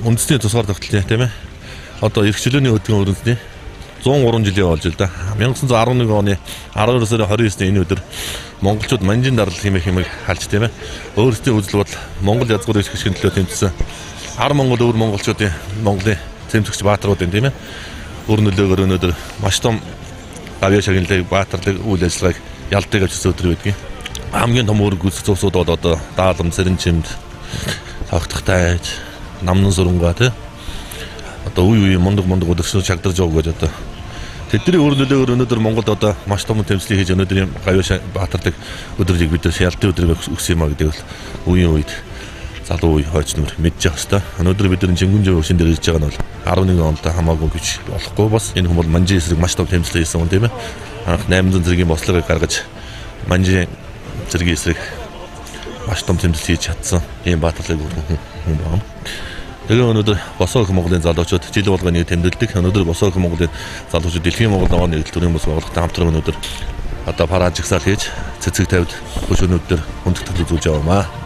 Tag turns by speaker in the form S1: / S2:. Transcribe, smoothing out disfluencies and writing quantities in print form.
S1: үндэсний тусгаар тогтолтой тийм ээ. Одоо эрх чөлөөний өдгөн өрнөсний 103 жилийн болж л да. 1911 оны 12 сарын 29-ний энэ өдөр монголчууд манжин дарлал хэмээх халж тийм ээ. Өөрсдийн үзэл бодол Монгол язгуур эсгэгчийн төлөө тэмцсэн. Ар Монгол өвөр монголчуудын Монголын цэмцэгч баатаруудын тийм ээ. Өр нөлөөгөөр өнөөдөр маш том гавьяа шагналыг баатарлаг үйл ажиллагааг ялдыг авчсан өдөр байдгийг. Хамгийн том үүрэг гүйцэх зурсуудад одоо даалгам, сэрэнчимд, тогтохтайж, намнан сурангаа тийм одоо үе мундаг өдөршөө чагдарж байгаа гэж одоо тэдний өр нөлөөгөөр өнөөдөр Монголд одоо маш том тэмцлийг хийж өнөөдрийн гавьяа баатардаг өдрийг бид шаалтын өдрийг өгсөн юм а гэдэг бол үеийн үед залуу үе хойч нүр мэдж явах хэвээр. Өнөөдөр бид нар Жингүн жавшин дээр ирж байгаа нь бол 11 онд хамаагүй гэж болохгүй бас энэ хүмүүс манжин эсрэг маш том тэмцэл хийсэн хүн тийм ээ. Анх 800 зэргийн бослогыг гаргаж манжин зэргийн эсрэг маш том тэмцэл хийж чадсан ийм баатарлаг хүн байна. Тэгээ өнөөдөр Босоо өх Монголын залуучууд жил болгоны тэмдэглэдэг. Өнөөдөр Босоо өх Монголын залуучууд Дэлхийн Монгол ногооны нэгдэл төрийн бас байгууллагатай хамтран өнөөдөр одоо парад жагсаал хийж цэцэг тавьд хөшөөнүүд дээр хүндэтгэл үзүүлж яваамаа.